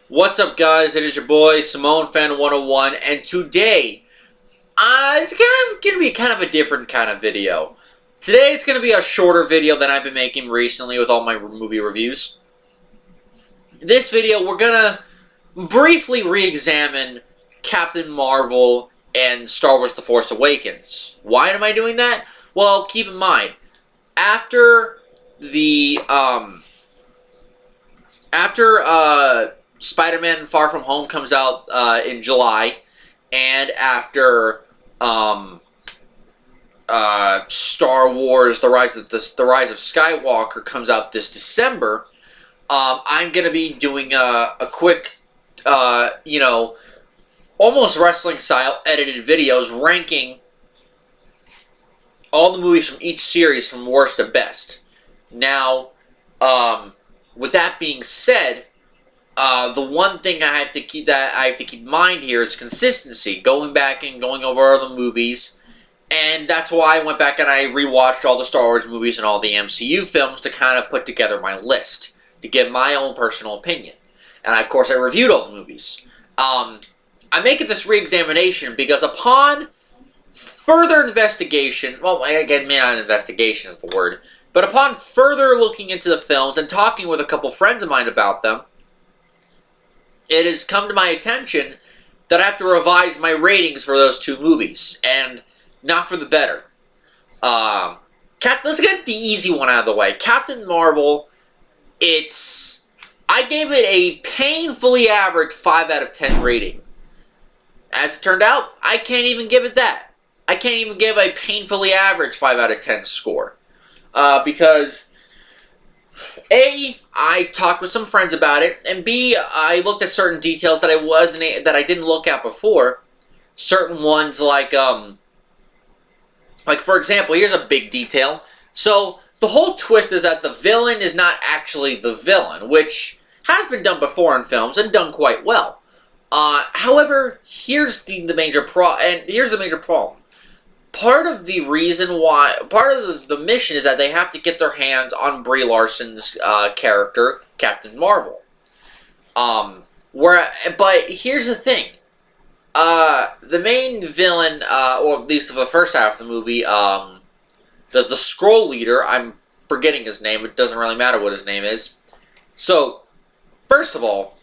What's up, guys? It is your boy Simone Fan 101, and today it's gonna be kind of a different kind of video. Today it's gonna be a shorter video than I've been making recently with all my movie reviews. This video, we're gonna briefly re-examine Captain Marvel and Star Wars: The Force Awakens. Why am I doing that? Well, keep in mind, after the Spider-Man Far From Home comes out in July, and after Star Wars: The Rise of Skywalker comes out this December, I'm gonna be doing a quick, almost wrestling style edited videos ranking all the movies from each series from worst to best. Now, with that being said, the one thing I have to keep in mind here is consistency. Going back and going over other movies, and that's why I went back and I rewatched all the Star Wars movies and all the MCU films to kind of put together my list to give my own personal opinion. And of course, I reviewed all the movies. I make it this re-examination because upon further investigation, well, again, maybe not investigation is the word, but upon further looking into the films and talking with a couple friends of mine about them, it has come to my attention that I have to revise my ratings for those two movies, and not for the better. Let's get the easy one out of the way. Captain Marvel, I gave it a painfully average 5 out of 10 rating. As it turned out, I can't even give it that. I can't even give a painfully average 5 out of 10 score. Because A, I talked with some friends about it, and B, I looked at certain details that I didn't look at before. Certain ones like for example, here's a big detail. So the whole twist is that the villain is not actually the villain, which has been done before in films and done quite well. However, here's the major problem. Part of the reason why, part of the mission is that they have to get their hands on Brie Larson's character, Captain Marvel. But here's the thing. The main villain, or at least for the first half of the movie, the Skrull leader, I'm forgetting his name, it doesn't really matter what his name is. So, first of all,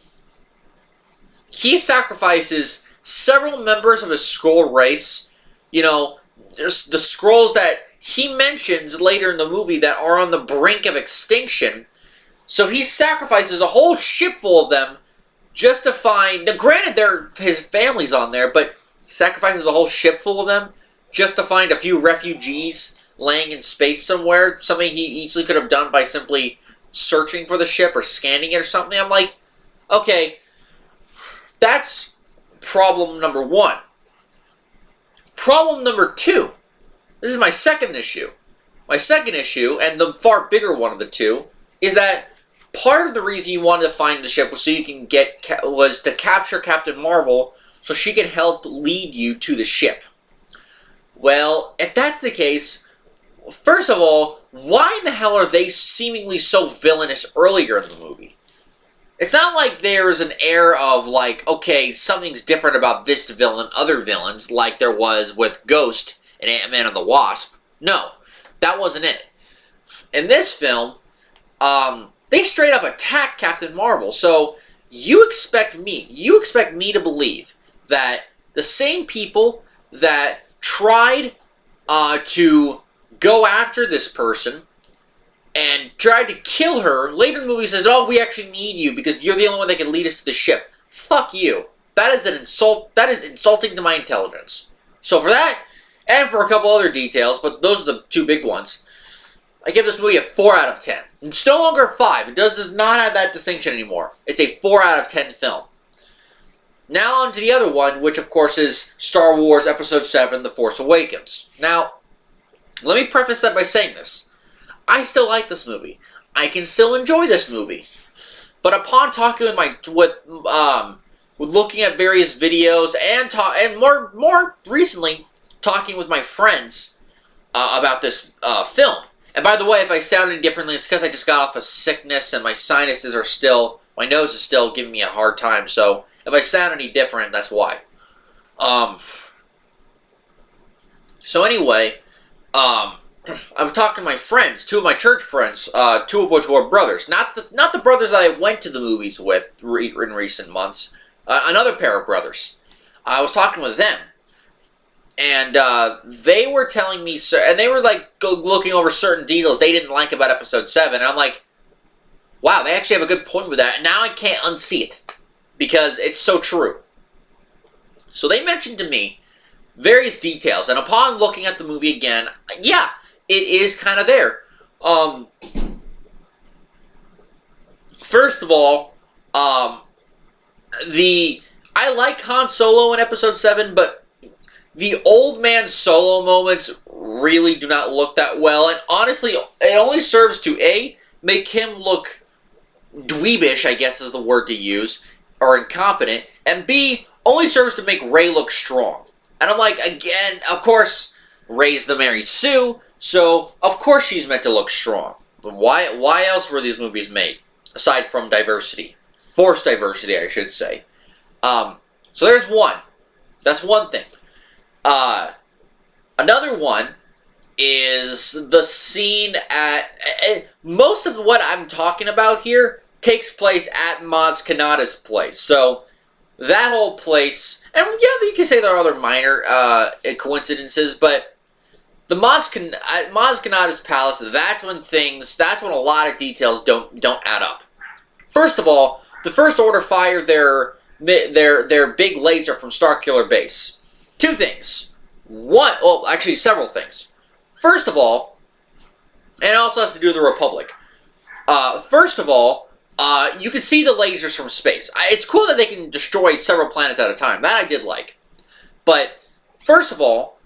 he sacrifices several members of his Skrull race. There's the Skrulls that he mentions later in the movie that are on the brink of extinction. So he sacrifices a whole ship full of them just to find... Now, granted, his family's on there, but sacrifices a whole ship full of them just to find a few refugees laying in space somewhere. Something he easily could have done by simply searching for the ship or scanning it or something. I'm like, okay, that's problem number one. Problem number two. This is my second issue. My second issue, and the far bigger one of the two, is that part of the reason you wanted to find the ship was so you can was to capture Captain Marvel so she can help lead you to the ship. Well, if that's the case, first of all, why in the hell are they seemingly so villainous earlier in the movie? It's not like there's an air of, like, okay, something's different about this villain than other villains, like there was with Ghost and Ant-Man and the Wasp. No, that wasn't it. In this film, they straight up attack Captain Marvel. So, you expect me to believe that the same people that tried to go after this person and tried to kill her, later in the movie says, oh, we actually need you because you're the only one that can lead us to the ship. Fuck you. That is an insult. That is insulting to my intelligence. So for that, and for a couple other details, but those are the two big ones, I give this movie a 4 out of 10. It's no longer a 5. It does not have that distinction anymore. It's a 4 out of 10 film. Now on to the other one, which of course is Star Wars Episode 7, The Force Awakens. Now, let me preface that by saying this. I still like this movie. I can still enjoy this movie. But upon talking with looking at various videos and more recently talking with my friends about this film. And by the way, if I sound any differently, it's because I just got off of sickness and my sinuses are still My nose is still giving me a hard time, so if I sound any different, that's why. So anyway, I was talking to my friends, two of my church friends, two of which were brothers. Not the brothers that I went to the movies with in recent months. Another pair of brothers. I was talking with them. And they were telling me, and they were like looking over certain details they didn't like about episode 7. And I'm like, wow, they actually have a good point with that. And now I can't unsee it because it's so true. So they mentioned to me various details, and upon looking at the movie again, yeah, it is kind of there. First of all, I like Han Solo in episode 7, but the old man Solo moments really do not look that well, and honestly, it only serves to A, make him look dweebish, I guess is the word to use, or incompetent, and B, only serves to make Rey look strong. And I'm like, again, of course, Rey's the Mary Sue, so of course she's meant to look strong. But why else were these movies made? Aside from diversity. Forced diversity, I should say. So there's one. That's one thing. Another one is the scene at... most of what I'm talking about here takes place at Maz Kanata's place. So that whole place... And yeah, you can say there are other minor coincidences, but the Maz Kanata's palace, that's when a lot of details don't add up. First of all, the First Order fired their big laser from Starkiller Base. Two things. One, well, actually several things. First of all, and it also has to do with the Republic. First of all, you can see the lasers from space. It's cool that they can destroy several planets at a time. That I did like. But, first of all,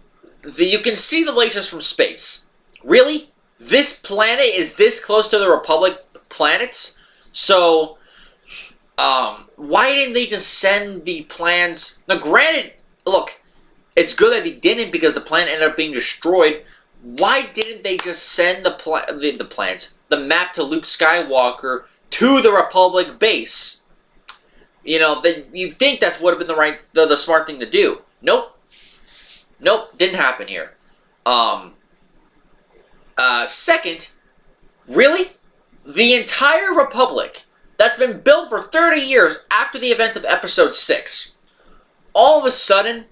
you can see the lasers from space. Really? This planet is this close to the Republic planets? So, why didn't they just send the plans? Now, granted, look, it's good that they didn't because the planet ended up being destroyed. Why didn't they just send the map to Luke Skywalker to the Republic base? You know, you'd think that's would have been the smart thing to do. Nope. Nope, didn't happen here. Second, really? The entire Republic that's been built for 30 years after the events of Episode 6. All of a sudden,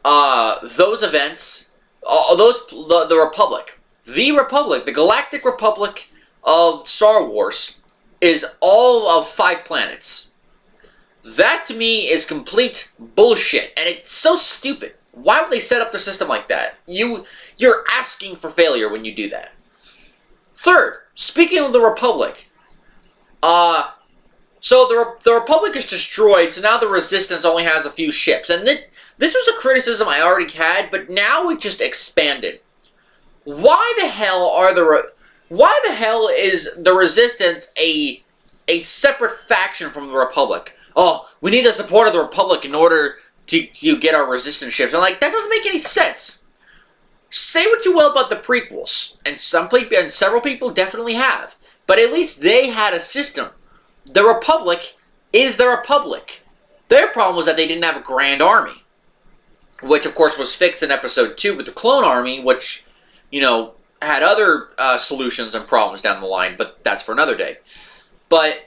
those events, the Republic, the Galactic Republic of Star Wars, is all of 5 planets. That, to me, is complete bullshit, and it's so stupid. Why would they set up the system like that? You're asking for failure when you do that. Third, speaking of the Republic, so the Republic is destroyed, so now the Resistance only has a few ships, and this was a criticism I already had, but now it just expanded. Why the hell is the Resistance a separate faction from the Republic? Oh, we need the support of the Republic in order to get our Resistance ships. I'm like, that doesn't make any sense. Say what you will about the prequels, and several people definitely have, but at least they had a system. The Republic is the Republic. Their problem was that they didn't have a Grand Army, which of course was fixed in Episode 2 with the Clone Army, which, you know, had other solutions and problems down the line, but that's for another day. But,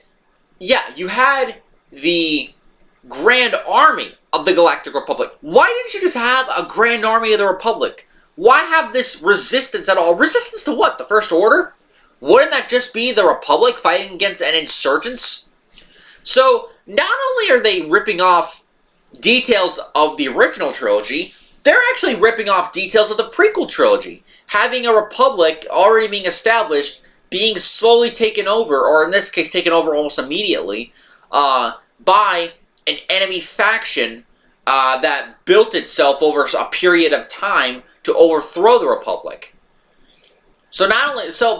yeah, you had the Grand Army of the Galactic Republic. Why didn't you just have a Grand Army of the Republic? Why have this resistance at all? Resistance to what? The First Order? Wouldn't that just be the Republic fighting against an insurgents? So, not only are they ripping off details of the original trilogy, they're actually ripping off details of the prequel trilogy. Having a Republic already being established, being slowly taken over, or in this case taken over almost immediately, by an enemy faction that built itself over a period of time to overthrow the Republic. So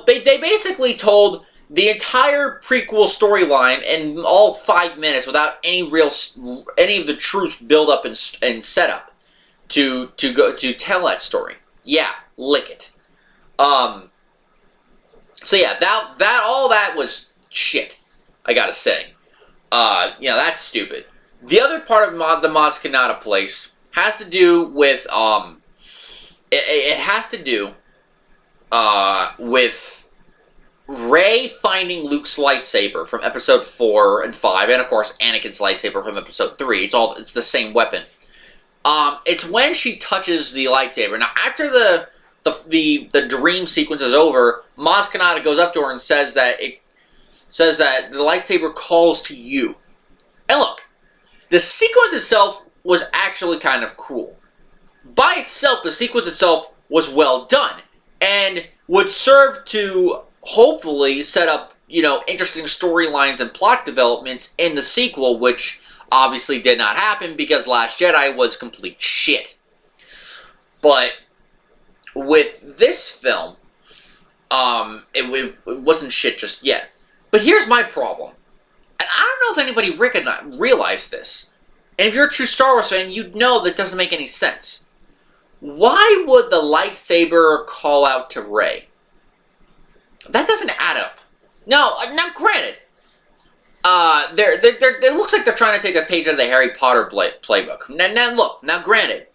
they basically told the entire prequel storyline in all 5 minutes without any of the truth build up and setup to tell that story. Yeah, lick it. So yeah, all that was shit, I gotta say. That's stupid. The other part of the Maz Kanata place has to do with, it has to do, with Rey finding Luke's lightsaber from episode 4 and 5, and of course Anakin's lightsaber from episode 3. It's the same weapon. It's when she touches the lightsaber. Now, after the dream sequence is over, Maz Kanata goes up to her and says that the lightsaber calls to you. And look, the sequence itself was actually kind of cool. By itself, the sequence itself was well done, and would serve to hopefully set up, interesting storylines and plot developments in the sequel, which obviously did not happen because Last Jedi was complete shit. But with this film, it wasn't shit just yet. But here's my problem. And I don't know if anybody realized this. And if you're a true Star Wars fan, you'd know that doesn't make any sense. Why would the lightsaber call out to Rey? That doesn't add up. Now granted, it looks like they're trying to take a page out of the Harry Potter playbook. Now granted,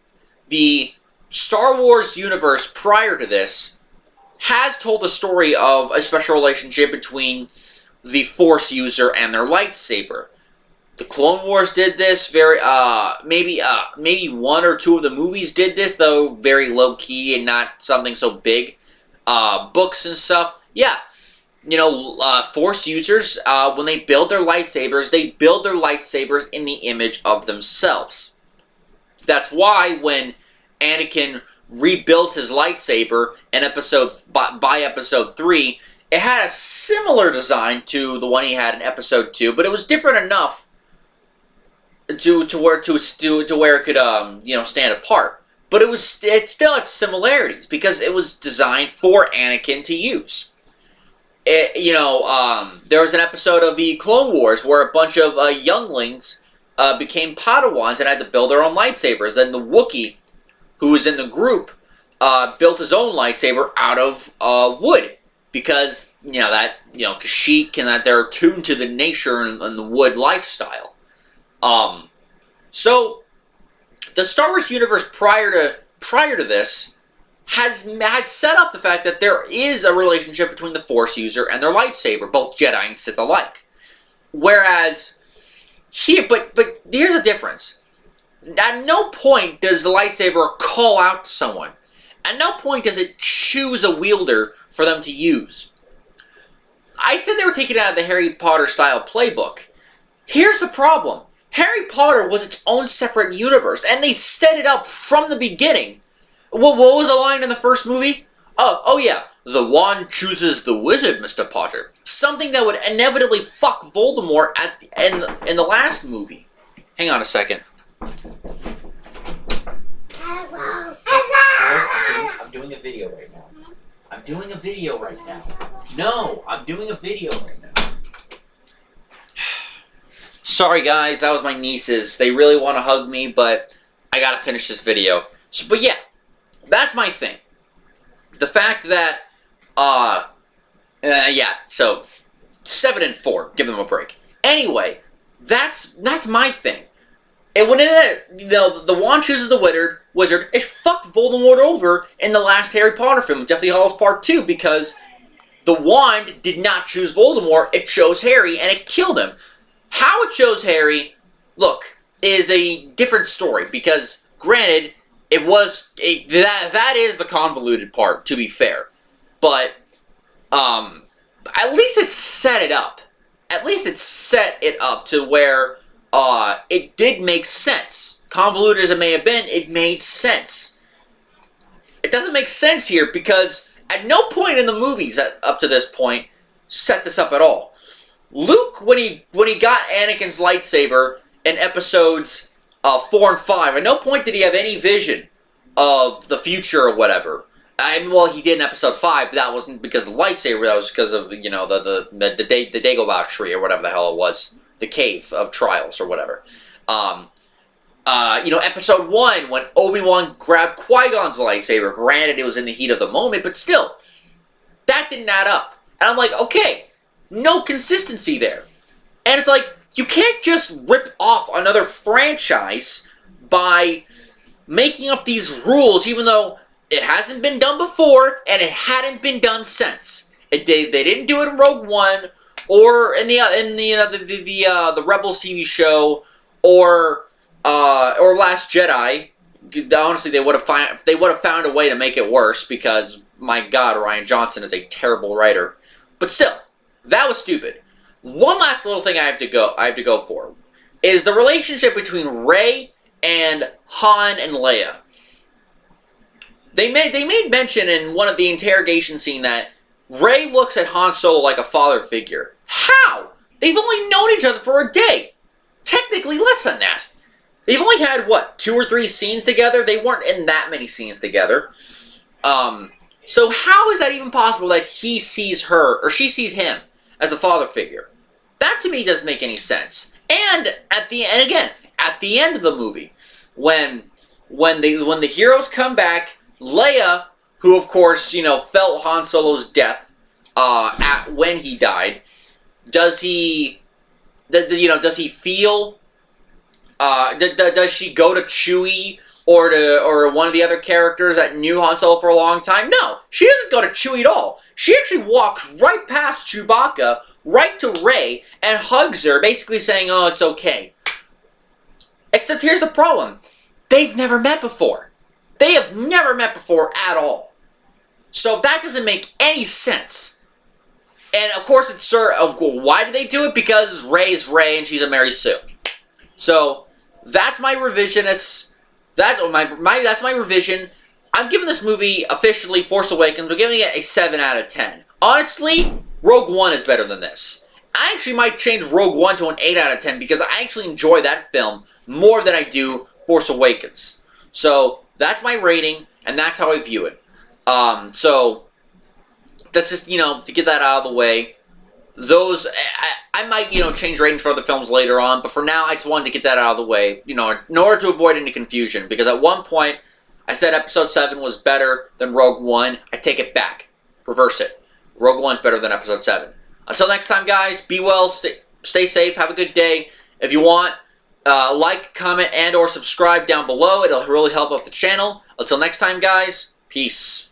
the Star Wars universe prior to this has told the story of a special relationship between the Force user and their lightsaber. The Clone Wars did this maybe one or two of the movies did this, though very low-key and not something so big. Books and stuff. Yeah, Force users, when they build their lightsabers in the image of themselves. That's why when Anakin rebuilt his lightsaber in by episode 3, it had a similar design to the one he had in episode 2, but it was different enough to where it could stand apart. But it still had similarities because it was designed for Anakin to use. There was an episode of the Clone Wars where a bunch of younglings became Padawans and had to build their own lightsabers. Then the Wookiee, who was in the group, built his own lightsaber out of wood because Kashyyyk and that they're attuned to the nature and the wood lifestyle. So the Star Wars universe prior to this had set up the fact that there is a relationship between the Force user and their lightsaber, both Jedi and Sith alike. Whereas here, but here's a difference. At no point does the lightsaber call out to someone. At no point does it choose a wielder for them to use. I said they were taking it out of the Harry Potter style playbook. Here's the problem. Harry Potter was its own separate universe, and they set it up from the beginning. What was the line in the first movie? Oh yeah, the wand chooses the wizard, Mr. Potter. Something that would inevitably fuck Voldemort in the last movie. Hang on a second. I'm doing a video right now. I'm doing a video right now. No, I'm doing a video right now. Sorry guys, that was my nieces. They really want to hug me, but I gotta finish this video. But yeah, that's my thing. The fact that, so 7 and 4, give them a break. Anyway, that's my thing. And when the wand chooses the wizard, it fucked Voldemort over in the last Harry Potter film, Deathly Hallows Part 2, because the wand did not choose Voldemort, it chose Harry, and it killed him. How it chose Harry, look, is a different story, because, granted, that is the convoluted part, to be fair. But, at least it set it up. At least it set it up to where, it did make sense. Convoluted as it may have been, it made sense. It doesn't make sense here, because at no point in the movies up to this point set this up at all. Luke, when he got Anakin's lightsaber in episodes 4 and 5, at no point did he have any vision of the future or whatever. Well, he did in episode 5, but that wasn't because of the lightsaber, that was because of, the Dagobah tree or whatever the hell it was. The Cave of Trials or whatever. Episode 1, when Obi-Wan grabbed Qui-Gon's lightsaber, granted it was in the heat of the moment, but still, that didn't add up. And I'm like, okay, no consistency there. And it's like, You can't just rip off another franchise by making up these rules, even though it hasn't been done before and it hadn't been done since. They didn't do it in Rogue One or in the Rebels TV show or Last Jedi. Honestly, they would have found a way to make it worse because, my God, Rian Johnson is a terrible writer. But still, that was stupid. One last little thing I have to go for is the relationship between Rey and Han and Leia. They made mention in one of the interrogation scene that Rey looks at Han Solo like a father figure. How? They've only known each other for a day. Technically less than that. They've only had, what, 2 or 3 scenes together? They weren't in that many scenes together. So how is that even possible that he sees her, or she sees him, as a father figure? That to me doesn't make any sense. And at the end of the movie, when the heroes come back, Leia, who of course, felt Han Solo's death when he died, does he feel? Does she go to Chewie or one of the other characters that knew Han Solo for a long time? No, she doesn't go to Chewie at all. She actually walks right past Chewbacca, right to Rey, and hugs her, basically saying, "Oh, it's okay." Except here's the problem: they've never met before. They have never met before at all. So that doesn't make any sense. And of course, why do they do it? Because Rey is Rey and she's a Mary Sue. So that's my revision. That's my revision. I'm giving this movie officially Force Awakens. We're giving it a 7 out of 10. Honestly, Rogue One is better than this. I actually might change Rogue One to an 8 out of 10 because I actually enjoy that film more than I do Force Awakens. So that's my rating, and that's how I view it. So that's just, to get that out of the way. I might, change ratings for other films later on, but for now, I just wanted to get that out of the way, in order to avoid any confusion, because at one point, I said Episode 7 was better than Rogue One. I take it back. Reverse it. Rogue One's better than Episode 7. Until next time, guys, be well, stay safe, have a good day. If you want, like, comment, and or subscribe down below. It'll really help out the channel. Until next time, guys, peace.